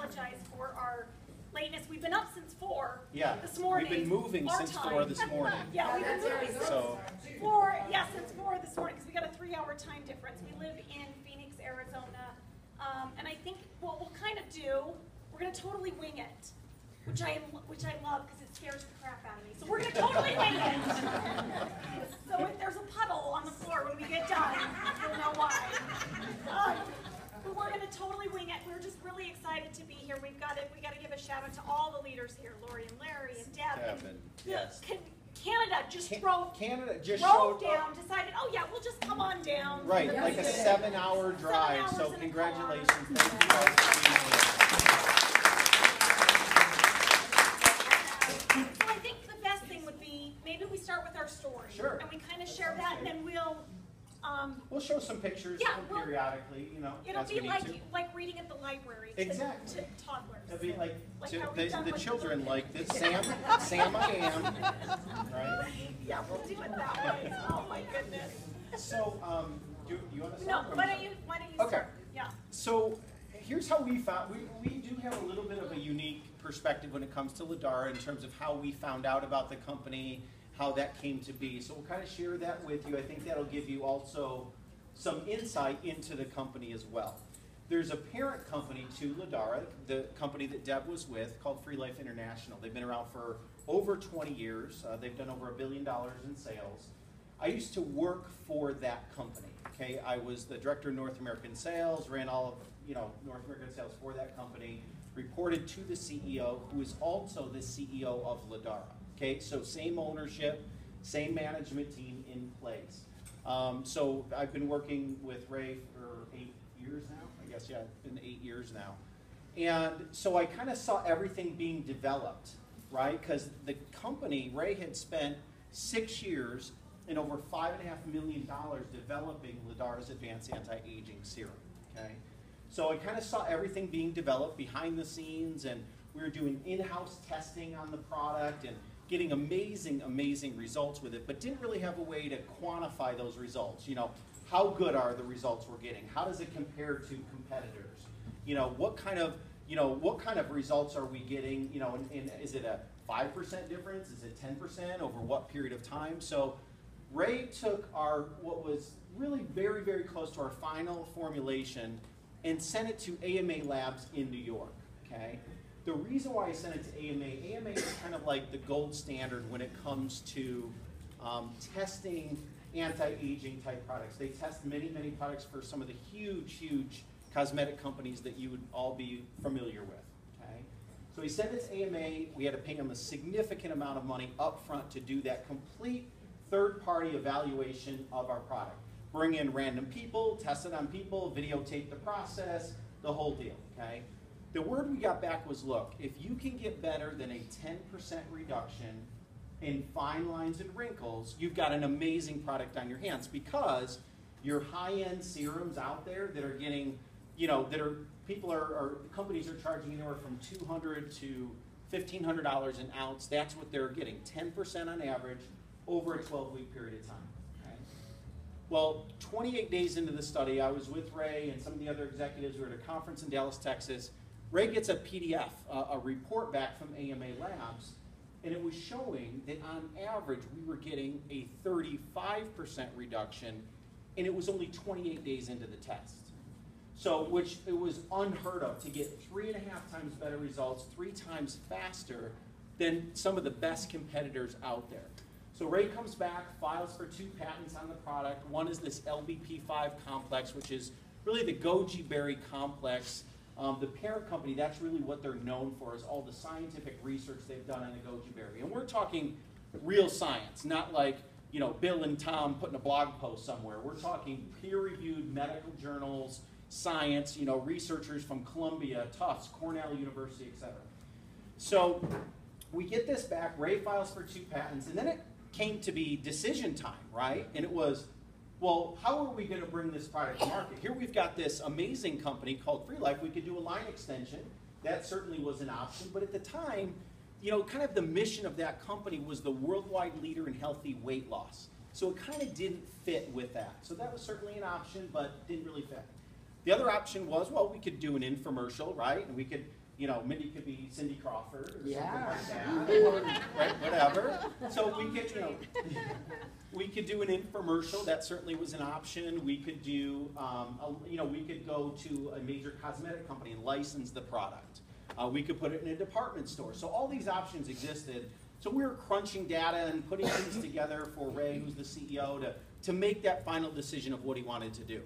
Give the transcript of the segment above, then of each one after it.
apologize for our lateness. We've been up since 4 this morning. We've been moving since 4 this morning. Yeah, we've been moving since 4. Yeah, since 4 this morning because we got a 3-hour time difference. We live in Phoenix, Arizona, and I think what we'll kind of do, we're going to totally wing it, which I love because it scares the crap out of me. So we're going to totally wing it. So if there's a puddle on the floor when we get done, you'll know why. But we're going to totally wing it. We're just really excited to be here. We got to give a shout out to all the leaders here, Lori and Larry and Deb. Yes. Canada just drove down, decided, oh yeah, we'll just come on down. Right, like a 7-hour drive. So congratulations. Thank you guys for being here. So I think the best thing would be maybe we start with our story. Sure. And we kind of share that, and then we'll show some pictures periodically, you know. It'll be like reading at the library to toddlers. It'll be like the children, like this. Sam, I am. Right? Yeah, we'll do it that way. Oh my goodness. So, do you want to start? No, why don't you start? Yeah. So, here's how we found. We do have a little bit of a unique perspective when it comes to Ladara in terms of how we found out about the company, how that came to be. So we'll kind of share that with you. I think that'll give you also some insight into the company as well. There's a parent company to Ladara, the company that Deb was with, called Free Life International. They've been around for over 20 years. They've done over $1 billion in sales. I used to work for that company. Okay, I was the director of North American sales, ran all of North American sales for that company, reported to the CEO, who is also the CEO of Ladara. Okay, so same ownership, same management team in place. So I've been working with Ray for 8 years now. I guess, yeah, it's been 8 years now. And so I kind of saw everything being developed, right? Because the company, Ray had spent 6 years and over $5.5 million developing Ladara's advanced anti-aging serum, okay? So I kind of saw everything being developed behind the scenes, and we were doing in-house testing on the product and getting amazing, amazing results with it, but didn't really have a way to quantify those results. You know, how good are the results we're getting? How does it compare to competitors? You know, what kind of results are we getting? You know, and is it a 5% difference? Is it 10% over what period of time? So Ray took what was really very, very close to our final formulation and sent it to AMA Labs in New York, okay? The reason why I sent it to AMA is kind of like the gold standard when it comes to testing anti-aging type products. They test many, many products for some of the huge, huge cosmetic companies that you would all be familiar with, okay? So he sent it to AMA. We had to pay him a significant amount of money up front to do that complete third-party evaluation of our product. Bring in random people, test it on people, videotape the process, the whole deal, okay? The word we got back was, look, if you can get better than a 10% reduction in fine lines and wrinkles, you've got an amazing product on your hands, because your high-end serums out there that are getting, you know, companies are charging anywhere from $200 to $1,500 an ounce. That's what they're getting, 10% on average over a 12-week period of time. Well, 28 days into the study, I was with Ray and some of the other executives. We were at a conference in Dallas, Texas. Ray gets a PDF, a report back from AMA Labs, and it was showing that on average we were getting a 35% reduction, and it was only 28 days into the test. So, which it was unheard of to get 3.5 times better results, 3 times faster than some of the best competitors out there. So Ray comes back, files for 2 patents on the product. One is this LBP5 complex, which is really the goji berry complex. The parent company, that's really what they're known for, is all the scientific research they've done on the goji berry. And we're talking real science, not like, you know, Bill and Tom putting a blog post somewhere. We're talking peer-reviewed medical journals, science, you know, researchers from Columbia, Tufts, Cornell University, etc. So we get this back, Ray files for 2 patents, and then it came to be decision time, right? And it was, well, how are we going to bring this product to market? Here we've got this amazing company called Free Life. We could do a line extension. That certainly was an option. But at the time, you know, kind of the mission of that company was the worldwide leader in healthy weight loss. So it kind of didn't fit with that. So that was certainly an option, but didn't really fit. The other option was, well, we could do an infomercial, right? And we could you know, Mindy could be Cindy Crawford or Yeah. something like that, or, right, whatever. So we could, you know, we could do an infomercial. That certainly was an option. We could do, you know, we could go to a major cosmetic company and license the product. We could put it in a department store. So all these options existed. So we were crunching data and putting things together for Ray, who's the CEO, to make that final decision of what he wanted to do.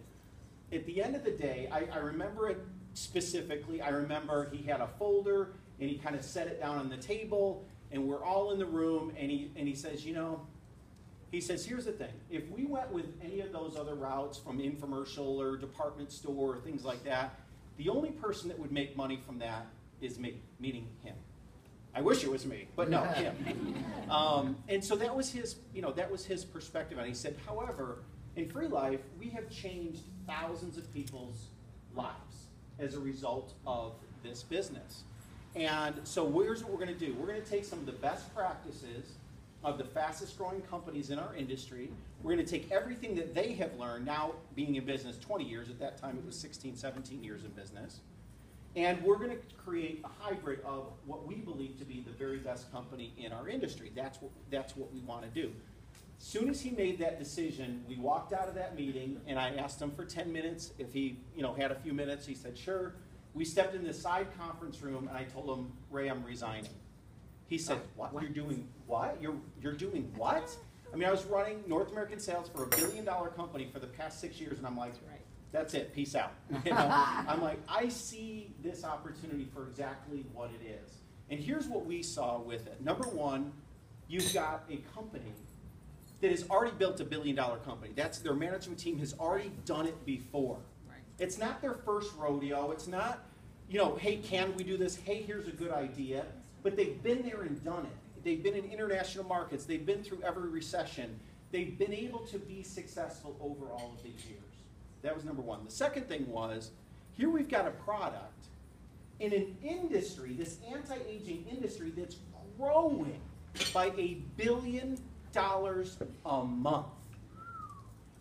At the end of the day, I remember it specifically. I remember he had a folder and he kind of set it down on the table and we're all in the room and he says, you know, he says, here's the thing. If we went with any of those other routes from infomercial or department store or things like that, the only person that would make money from that is me, meaning him. I wish it was me, but no, him. And so that was his, you know, that was his perspective. And he said, however, in Free Life, we have changed thousands of people's lives as a result of this business. And so here's what we're going to do. We're going to take some of the best practices of the fastest growing companies in our industry. We're going to take everything that they have learned, now being in business 20 years, at that time it was 16, 17 years in business, and we're going to create a hybrid of what we believe to be the very best company in our industry. That's what we want to do. As soon as he made that decision, we walked out of that meeting, and I asked him for 10 minutes. If he, you know, had a few minutes, he said, sure. We stepped in the side conference room, and I told him, Ray, I'm resigning. He said, what? You're doing what? You're doing what? I mean, I was running North American sales for $1 billion company for the past 6 years, and I'm like, that's it, peace out. You know? I'm like, I see this opportunity for exactly what it is. And here's what we saw with it. Number one, you've got a company that has already built $1 billion company. That's their management team has already done it before. Right. It's not their first rodeo. It's not, you know, hey, can we do this? Hey, here's a good idea. But they've been there and done it. They've been in international markets. They've been through every recession. They've been able to be successful over all of these years. That was number one. The second thing was, here we've got a product in an industry, this anti-aging industry, that's growing by $1 billion a month.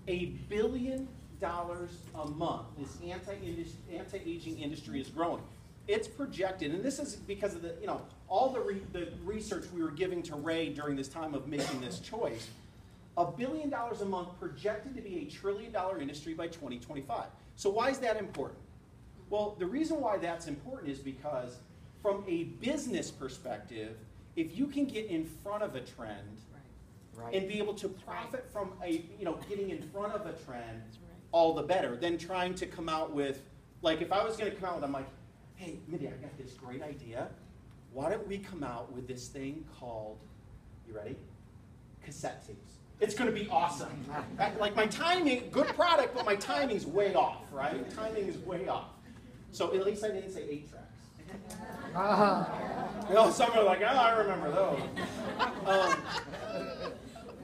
$1 billion a month. This anti-aging industry is growing. It's projected, and this is because of the, you know, all the research we were giving to Ray during this time of making this choice. $1 billion a month projected to be a $1 trillion industry by 2025. So why is that important? Well, the reason why that's important is because from a business perspective, if you can get in front of a trend and be able to profit from a, you know, getting in front of a trend, all the better than trying to come out with, like if I was going to come out with, I'm like, hey, Mindy, I got this great idea. Why don't we come out with this thing called, you ready? Cassette tapes. It's going to be awesome. Like my timing, good product, but my timing's way off, right? Timing is way off. So at least I didn't say 8 tracks. You know, some are like, oh, I remember those.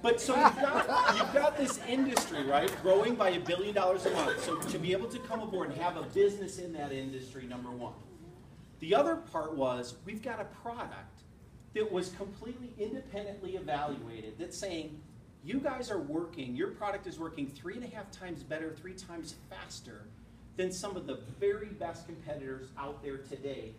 But so you've got this industry, right, growing by $1 billion a month. So to be able to come aboard and have a business in that industry, number one. The other part was we've got a product that was completely independently evaluated that's saying, you guys are working, your product is working 3.5 times better, 3 times faster than some of the very best competitors out there today